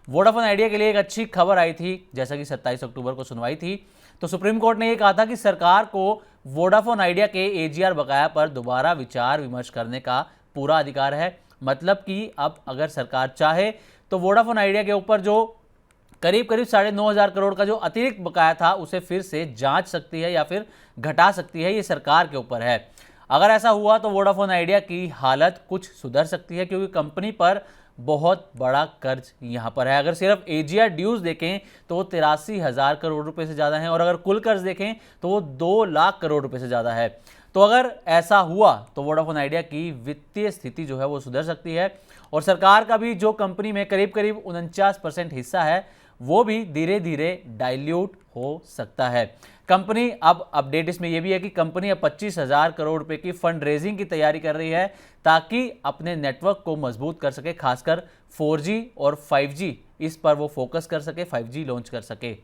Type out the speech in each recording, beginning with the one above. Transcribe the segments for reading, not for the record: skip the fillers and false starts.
Vodafone idea के लिए एक अच्छी खबर आई थी, जैसा कि 27 अक्टूबर को सुनवाई थी तो सुप्रीम कोर्ट ने यह कहा था कि सरकार को वोडाफोन आइडिया के एजीआर बकाया पर दोबारा विचार विमर्श करने का पूरा अधिकार है। मतलब कि अब अगर सरकार चाहे तो वोडाफोन आइडिया के ऊपर जो करीब करीब 9,500 करोड़ का जो अतिरिक्त बकाया था उसे फिर से जांच सकती है या फिर घटा सकती है। ये सरकार के ऊपर है। अगर ऐसा हुआ तो वोडाफोन आइडिया की हालत कुछ सुधर सकती है, क्योंकि कंपनी पर बहुत बड़ा कर्ज यहाँ पर है। अगर सिर्फ एजीआर ड्यूज देखें तो वो 83,000 करोड़ रुपए से ज़्यादा है, और अगर कुल कर्ज देखें तो वो 2 लाख करोड़ रुपए से ज़्यादा है। तो अगर ऐसा हुआ तो वोडाफोन आइडिया की वित्तीय स्थिति जो है वो सुधर सकती है, और सरकार का भी जो कंपनी में करीब करीब 49% हिस्सा है वो भी धीरे धीरे डाइल्यूट हो सकता है। कंपनी अब अपडेट इसमें यह भी है कि कंपनी अब 25,000 करोड़ रुपए की फंड रेजिंग की तैयारी कर रही है, ताकि अपने नेटवर्क को मजबूत कर सके, खासकर 4G और 5G इस पर वो फोकस कर सके, 5G लॉन्च कर सके।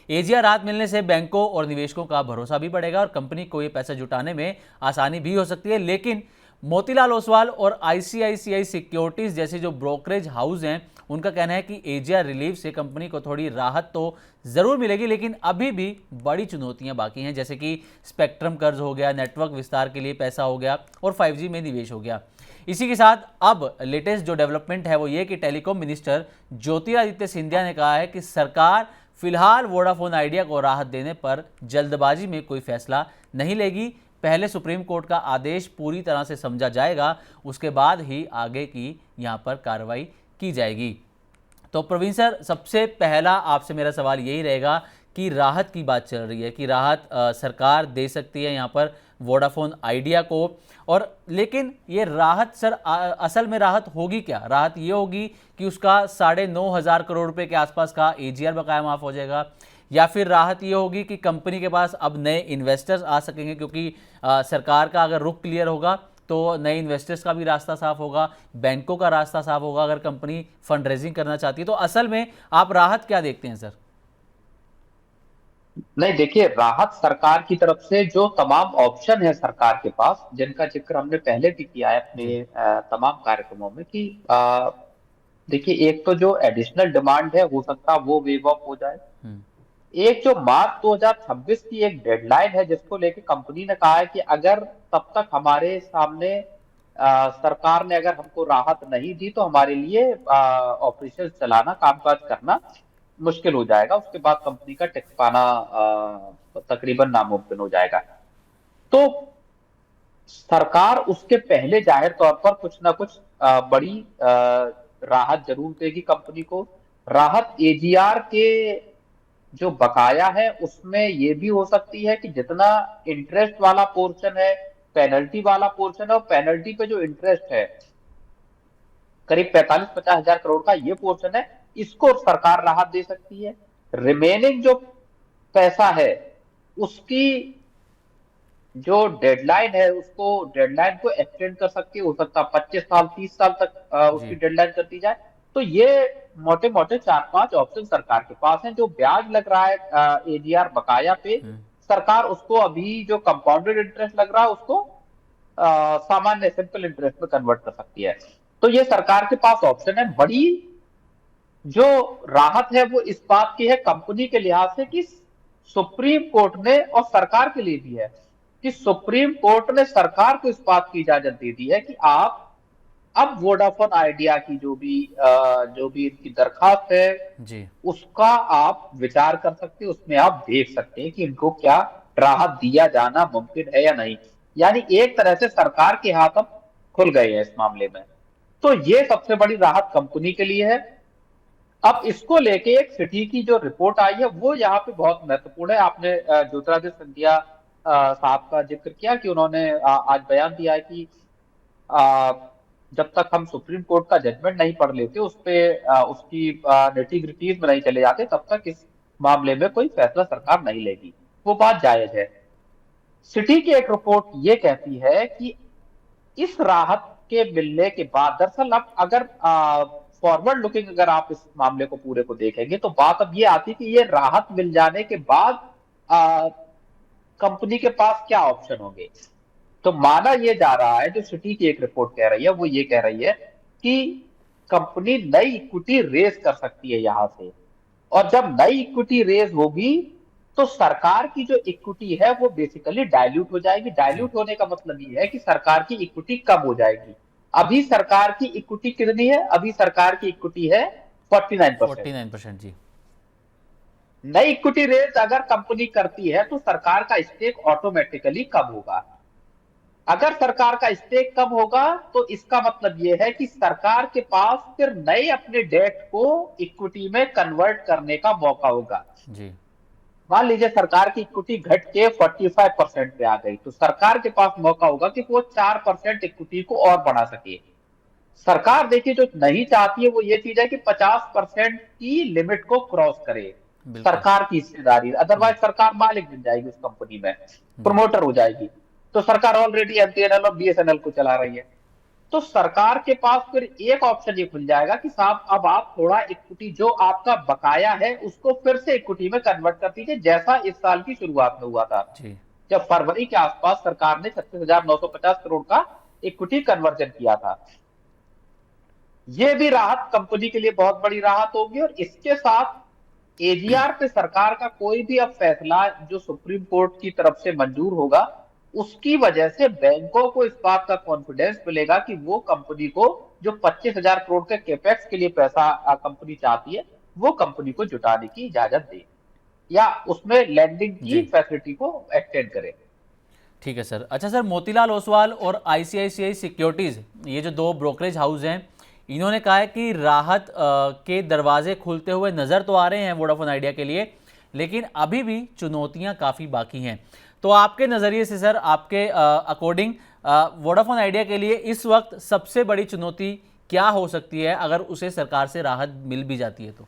एजीआर राहत मिलने से बैंकों और निवेशकों का भरोसा भी बढ़ेगा और कंपनी को ये पैसा जुटाने में आसानी भी हो सकती है। लेकिन मोतीलाल ओसवाल और आईसीआईसीआई सिक्योरिटीज जैसे जो ब्रोकरेज हाउस हैं, उनका कहना है कि एजीआर रिलीफ से कंपनी को थोड़ी राहत तो जरूर मिलेगी, लेकिन अभी भी बड़ी चुनौतियां बाकी हैं, जैसे कि स्पेक्ट्रम कर्ज हो गया, नेटवर्क विस्तार के लिए पैसा हो गया और 5G में निवेश हो गया। इसी के साथ अब लेटेस्ट जो डेवलपमेंट है वो ये कि टेलीकॉम मिनिस्टर ज्योतिरादित्य सिंधिया ने कहा है कि सरकार फिलहाल वोडाफोन आइडिया को राहत देने पर जल्दबाजी में कोई फैसला नहीं लेगी। पहले सुप्रीम कोर्ट का आदेश पूरी तरह से समझा जाएगा, उसके बाद ही आगे की यहाँ पर कार्रवाई की जाएगी। तो प्रवीण सर, सबसे पहला आपसे मेरा सवाल यही रहेगा कि राहत की बात चल रही है कि राहत सरकार दे सकती है यहाँ पर वोडाफोन आइडिया को, और लेकिन ये राहत सर असल में राहत होगी क्या? राहत ये होगी कि उसका 9,500 करोड़ रुपए के आसपास का एजीआर बकाया माफ हो जाएगा, या फिर राहत ये होगी कि कंपनी के पास अब नए इन्वेस्टर्स आ सकेंगे, क्योंकि सरकार का अगर रुख क्लियर होगा तो नए इन्वेस्टर्स का भी रास्ता साफ होगा, बैंकों का रास्ता साफ होगा अगर कंपनी फंड रेजिंग करना चाहती है। तो असल में आप राहत क्या देखते हैं सर? नहीं, देखिए, राहत सरकार की तरफ से जो तमाम ऑप्शन है सरकार के पास, जिनका जिक्र हमने पहले भी किया है जी। अपने तमाम कार्यक्रमों में कि देखिए, एक तो जो एडिशनल डिमांड है हो सकता है वो वेव ऑफ हो जाए। हम्म। एक जो मार्च 2026 की एक डेडलाइन है जिसको लेके कंपनी ने कहा है कि अगर तब तक हमारे सामने सरकार ने अगर हमको राहत नहीं दी तो हमारे लिए ऑपरेशन चलाना, कामकाज करना मुश्किल हो जाएगा। उसके बाद कंपनी का टिक पाना तकरीबन नामुमकिन हो जाएगा। तो सरकार उसके पहले जाहिर तौर पर कुछ ना कुछ बड़ी राहत जरूर देगी कंपनी को। राहत एजीआर के जो बकाया है उसमें ये भी हो सकती है कि जितना इंटरेस्ट वाला पोर्शन है, पेनल्टी वाला पोर्शन है, और पेनल्टी पे जो इंटरेस्ट है करीब 45-50 हजार करोड़ का ये पोर्शन है, इसको सरकार राहत दे सकती है। रिमेनिंग जो पैसा है उसकी जो डेडलाइन है, उसको डेडलाइन को एक्सटेंड कर सकती है, हो सकता है 25 साल 30 साल तक उसकी जी। डेडलाइन कर दी जाए। तो ये मोटे मोटे 4-5 ऑप्शन सरकार के पास हैं। जो ब्याज लग रहा है एजीआर बकाया पे, हम्म। सरकार उसको अभी जो कंपाउंडेड इंटरेस्ट लग रहा है उसको सामान्य सिंपल इंटरेस्ट में कन्वर्ट कर सकती है। तो ये सरकार के पास ऑप्शन है। बड़ी जो राहत है वो इस बात की है कंपनी के लिहाज से कि सुप्रीम कोर्ट ने, और सरकार के लिए भी है, कि सुप्रीम कोर्ट ने सरकार को इस बात की इजाजत दे दी है कि आप अब वोडाफोन आइडिया की जो भी इनकी दरखास्त है जी। उसका आप विचार कर सकते हैं, उसमें आप देख सकते हैं कि इनको क्या राहत दिया जाना मुमकिन है या नहीं। यानी एक तरह से सरकार के हाथ अब खुल गए हैं इस मामले में। तो ये सबसे बड़ी राहत कंपनी के लिए है। अब इसको लेके एक सिटी की जो रिपोर्ट आई है वो यहाँ पे बहुत महत्वपूर्ण है। आपने ज्योतिरादित्य सिंधिया साहब का जिक्र किया कि उन्होंने आज बयान दिया है कि अ, जब तक हम सुप्रीम कोर्ट का जजमेंट नहीं पढ़ लेते, उस पे उसकी नेटिग्रिटीज में नहीं चले जाते, तब तक इस मामले में कोई फैसला सरकार नहीं लेगी। वो बात जायज है। सिटी की एक रिपोर्ट ये कहती है कि इस राहत के मिलने के बाद, दरअसल अब अगर फॉरवर्ड लुकिंग अगर आप इस मामले को पूरे को देखेंगे तो बात अब ये आती कि ये राहत मिल जाने के बाद कंपनी के पास क्या ऑप्शन होंगे। तो माना ये जा रहा है, जो सिटी की एक रिपोर्ट कह रही है वो ये कह रही है कि कंपनी नई इक्विटी रेज कर सकती है यहां से। और जब नई इक्विटी रेज होगी तो सरकार की जो इक्विटी है वो बेसिकली डाइल्यूट हो जाएगी। जी। डाइल्यूट होने का मतलब ये है कि सरकार की इक्विटी कम हो जाएगी। अभी सरकार की इक्विटी कितनी है? अभी सरकार की इक्विटी है 49%। 49% जी। नई इक्विटी रेज अगर कंपनी करती है तो सरकार का स्टेक ऑटोमेटिकली कम होगा। अगर सरकार का स्टेक कम होगा तो इसका मतलब यह है कि सरकार के पास फिर नए अपने डेट को इक्विटी में कन्वर्ट करने का मौका होगा। जी। मान लीजिए सरकार की इक्विटी घट के 45% पे आ गई तो सरकार के पास मौका होगा कि वो 4% इक्विटी को और बढ़ा सके। सरकार देखिए जो नहीं चाहती है वो ये चीज है कि 50% की लिमिट को क्रॉस करे बिल्कुल। सरकार की हिस्सेदारी। अदरवाइज सरकार मालिक बन जाएगी उस कंपनी में, जी। प्रमोटर हो जाएगी। तो सरकार ऑलरेडी एमटीएनएल और बीएसएनएल को चला रही है। तो सरकार के पास फिर एक ऑप्शन ये खुल जाएगा कि साहब अब आप थोड़ा इक्विटी जो आपका बकाया है उसको फिर से इक्विटी में कन्वर्ट कर दीजिए, जैसा इस साल की शुरुआत में हुआ था जी। जब फरवरी के आसपास सरकार ने 36,950 करोड़ का इक्विटी कन्वर्जन किया था। ये भी राहत कंपनी के लिए बहुत बड़ी राहत होगी। और इसके साथ एजीआर पे सरकार का कोई भी अब फैसला जो सुप्रीम कोर्ट की तरफ से मंजूर होगा उसकी वजह से बैंकों को इस बात का कॉन्फिडेंस मिलेगा कि वो कंपनी को जो 25,000 करोड़ के केपेक्स के लिए पैसा कंपनी चाहती है वो कंपनी को जुटाने की इजाजत दे या उसमें लैंडिंग की जी। फैसिलिटी को एक्सटेंड करे। ठीक है सर। अच्छा सर, मोतीलाल ओसवाल और आईसीआईसीआई सिक्योरिटीज़, ये जो दो ब्रोकरेज हाउस हैं, इन्होंने कहा है कि राहत के दरवाजे खुलते हुए नज़र तो आ रहे हैं वोडाफोन आइडिया के लिए, लेकिन अभी भी चुनौतियां काफ़ी बाकी हैं। तो आपके नज़रिए से सर, आपके अकॉर्डिंग वोडाफोन आइडिया के लिए इस वक्त सबसे बड़ी चुनौती क्या हो सकती है अगर उसे सरकार से राहत मिल भी जाती है तो?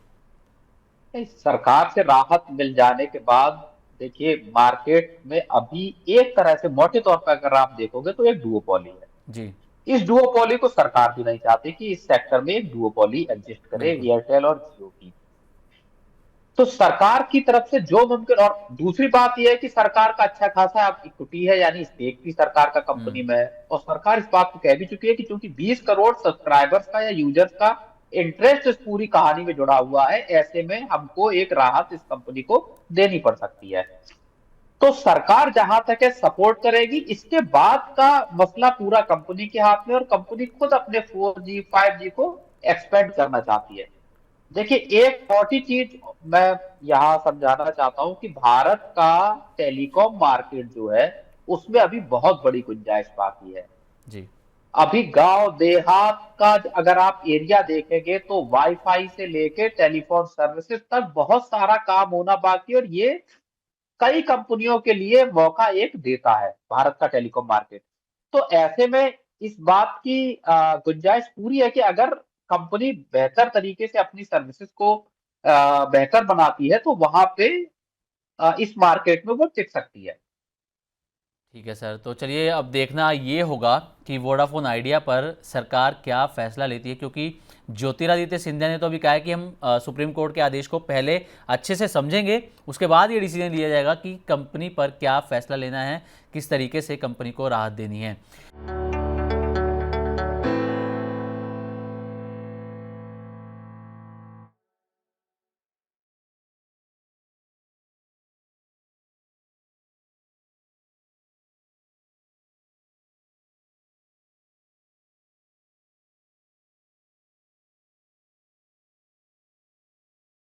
सरकार से राहत मिल जाने के बाद देखिए मार्केट में अभी एक तरह से मोटे तौर पर अगर आप देखोगे तो एक डुओपोली है। जी। इस डुओपोली को सरकार भी नहीं चाहती कि इस सेक्टर में एक डुओपोली एग्जिस्ट करे बिल्कुल। एयरटेल और जियो की। तो सरकार की तरफ से जो मुमकिन, और दूसरी बात यह है कि सरकार का अच्छा खासा इक्विटी है यानी स्टेक भी सरकार का कंपनी में है। और सरकार इस बात को कह भी चुकी है कि चूंकि 20 करोड़ सब्सक्राइबर्स का या यूजर्स का इंटरेस्ट इस पूरी कहानी में जुड़ा हुआ है, ऐसे में हमको एक राहत इस कंपनी को देनी पड़ सकती है। तो सरकार जहां तक है सपोर्ट करेगी। इसके बाद का मसला पूरा कंपनी के हाथ में, और कंपनी खुद अपने 4G 5G को एक्सपेंड करना चाहती है। देखिए एक छोटी चीज मैं यहां समझाना चाहता हूं कि भारत का टेलीकॉम मार्केट जो है उसमें अभी बहुत बड़ी गुंजाइश बाकी है। जी। अभी गांव देहात का अगर आप एरिया देखेंगे तो वाईफाई से लेके टेलीफोन सर्विसेज तक बहुत सारा काम होना बाकी है। और ये कई कंपनियों के लिए मौका एक देता है भारत का टेलीकॉम मार्केट। तो ऐसे में इस बात की गुंजाइश पूरी है कि अगर कंपनी बेहतर तरीके से अपनी सर्विसेज को बेहतर बनाती है तो वहां पे इस मार्केट में वो टिक सकती है। ठीक है सर, तो चलिए अब देखना ये होगा कि वोडाफोन आइडिया पर सरकार क्या फैसला लेती है, क्योंकि ज्योतिरादित्य सिंधिया ने तो अभी कहा है कि हम सुप्रीम कोर्ट के आदेश को पहले अच्छे से समझेंगे, उसके बाद ये डिसीजन लिया जाएगा कि कंपनी पर क्या फैसला लेना है, किस तरीके से कंपनी को राहत देनी है।